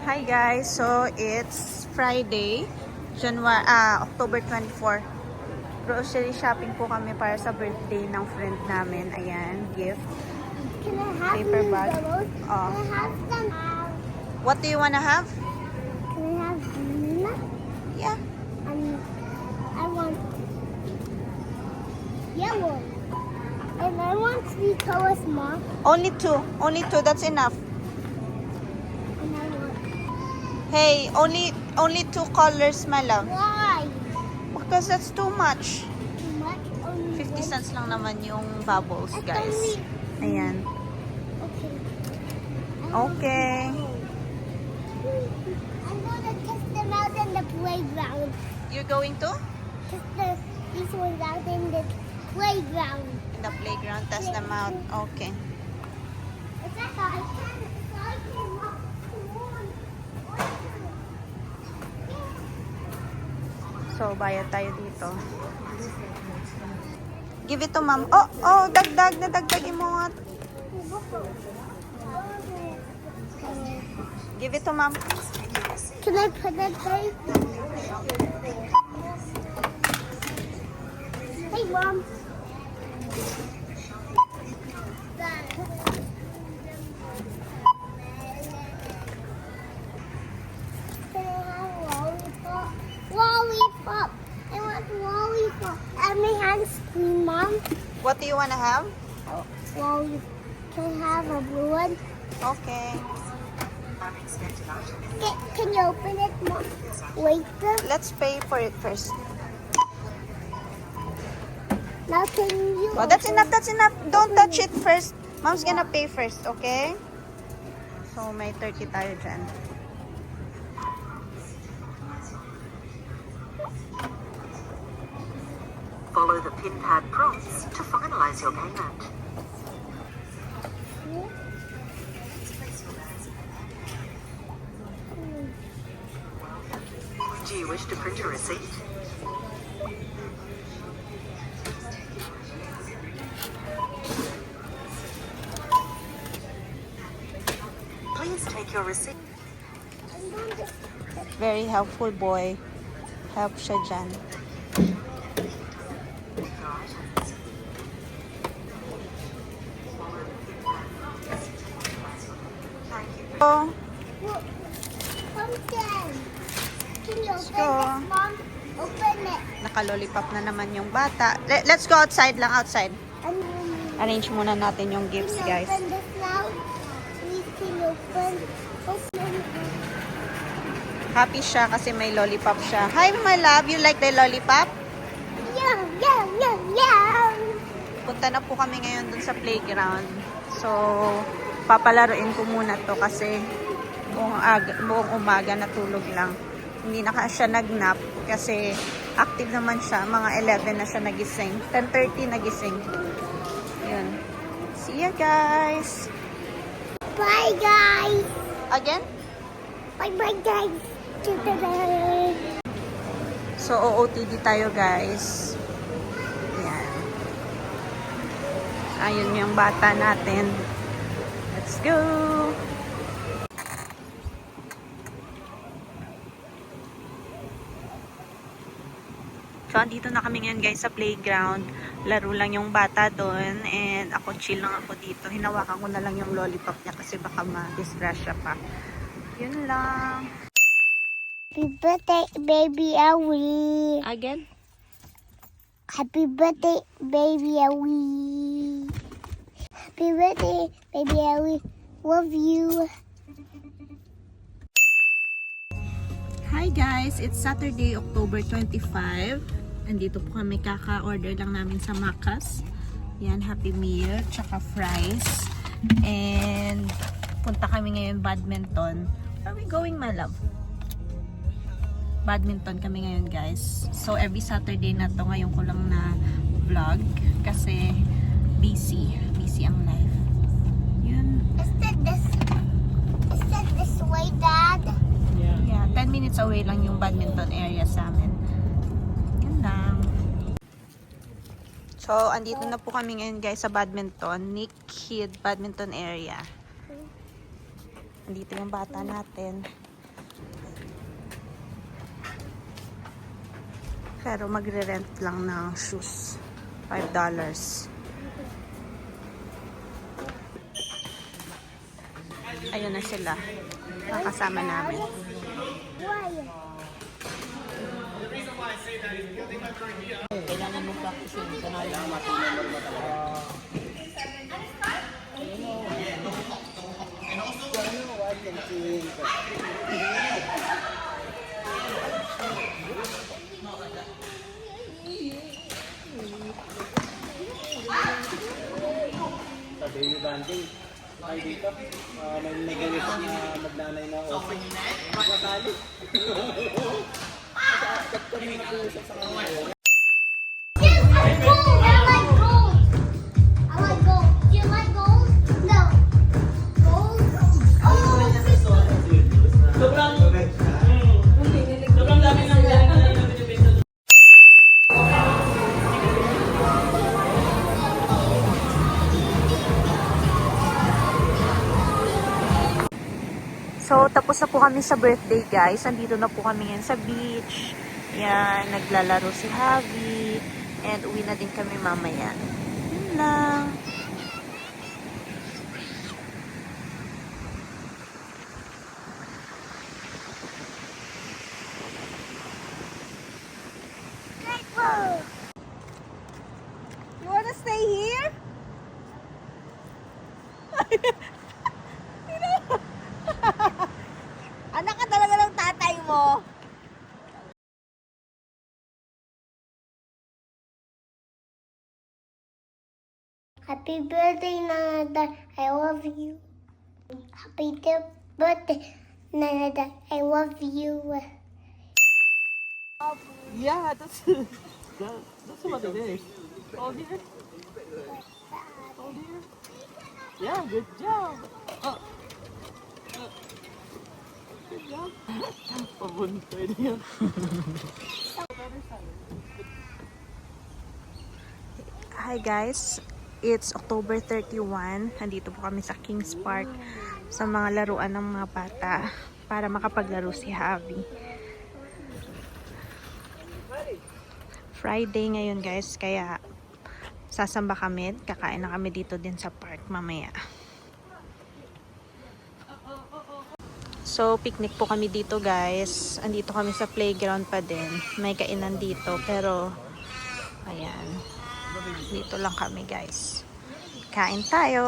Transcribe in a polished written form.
Hi guys, so it's Friday, October 24. Grocery shopping po kami para sa birthday ng friend namin. Ayan, gift. Can I have Paper bag. noodles? Oh. Can I have some? What do you wanna have? Can I have green? Yeah. I want yellow. And I want three colors, Mom. Only two, that's enough. And I want Hey, only two colors, my love. why? Because that's too much. Too much? Only 50 one? cents lang naman yung bubbles, It's guys. only- Ayan. Okay. Okay. I'm gonna test them out in the playground. You're going to? Test these ones out in the playground. In the playground, test them out. Okay. It's like I can walk on. So, bayad tayo dito. Give it to mom. Oh, nadagdagin mo nga. Give it to mom. Can I put it there? Hey, Mom. Can I have lollipop? Lollipop. I want lollipop. And my hands clean, Mom. What do you wanna have? Lollipop. Can I have a blue one? Okay. Can you open it, Mom? Later. Let's pay for it first. Now can you? Oh, that's open- enough. Don't touch it first. Mom's gonna pay first, okay? So, may 30 tayo dyan. Follow the PIN pad prompts to finalize your payment. Do you wish to print a receipt? Please take your receipt. Very helpful boy. Help siya dyan. So, Pumpkin. Can you open go. this, Mom? Open it. naka-lollipop na naman yung bata. Let's go outside lang, outside. And then Arrange muna natin yung gifts, can you guys. open this now? Please, can you open? Open. Happy siya kasi may lollipop siya. Hi, my love. You like the lollipop? Yeah, yeah, yeah, yeah. Punta na po kami ngayon dun sa playground. So, papalaruin ko muna to kasi buong umaga natulog lang. Hindi na siya nag-nap kasi active naman siya. Mga 11 na siya nagising. 10:30 nagising. Yun. See ya, guys! Bye, guys. Again? Bye, bye, guys. So, OOTD tayo, guys. Yan. Ayun yung bata natin. Let's go! So, andito na kami ngayon, guys, sa playground. Laro lang yung bata doon. And ako, chill lang ako dito. Hinawakan ko na lang yung lollipop niya kasi baka ma-distress siya pa. Yun lang. Happy birthday, baby Ellie. Again? Happy birthday, baby Ellie. Happy birthday, baby Ellie. Love you. Hi guys! It's Saturday, October 25. Andito po kami, kaka-order lang namin sa Macas. Yan, Happy Meal, tsaka fries. And punta kami ngayon badminton. Where are we going, my love? Badminton kami ngayon, guys. So every Saturday na to, ngayon ko lang na vlog kasi busy ang life. Yun. Is that this way, Dad? Yeah, 10 minutes away lang yung badminton area sa amin. Yan lang. So, andito na po kami ngayon, guys, sa badminton. Nick Kid Badminton area. Andito yung bata natin. Pero magre-rent lang ng shoes. $5. Ayun na sila. Nakasama namin. Why? Kailangan mong practice yun. Sanayan mo. Sa baby banding, ay dito, may nagalis na magnanay na office. Makakali. At kami nag-uusap sa kanila. I like gold. I like gold. Do you like gold? No. Gold? Oh, Sobrang dami ng galing na binibenta. So, tapos na po kami sa birthday, guys. Nandito na po kami ngayon sa beach. Yan, naglalaro si Javi. And uwi na din kami mamaya. Yun lang. You wanna stay here? Anak ka talaga ng tatay mo. happy birthday, Nana. I love you. Happy birthday, Nana. I love you. Yeah, that's what it is. Oh dear. Oh dear. Yeah, good job. Good job. Pabuntay niya. Hi guys, it's October 31. Nandito po kami sa Kings Park sa mga laruan ng mga bata para makapaglaro si Javi. Friday ngayon guys, kaya sasamba kami. Kakain na kami dito din sa park mamaya. So, picnic po kami dito guys. Andito kami sa playground pa din. May kainan dito pero ayan. Dito lang kami guys. Kain tayo.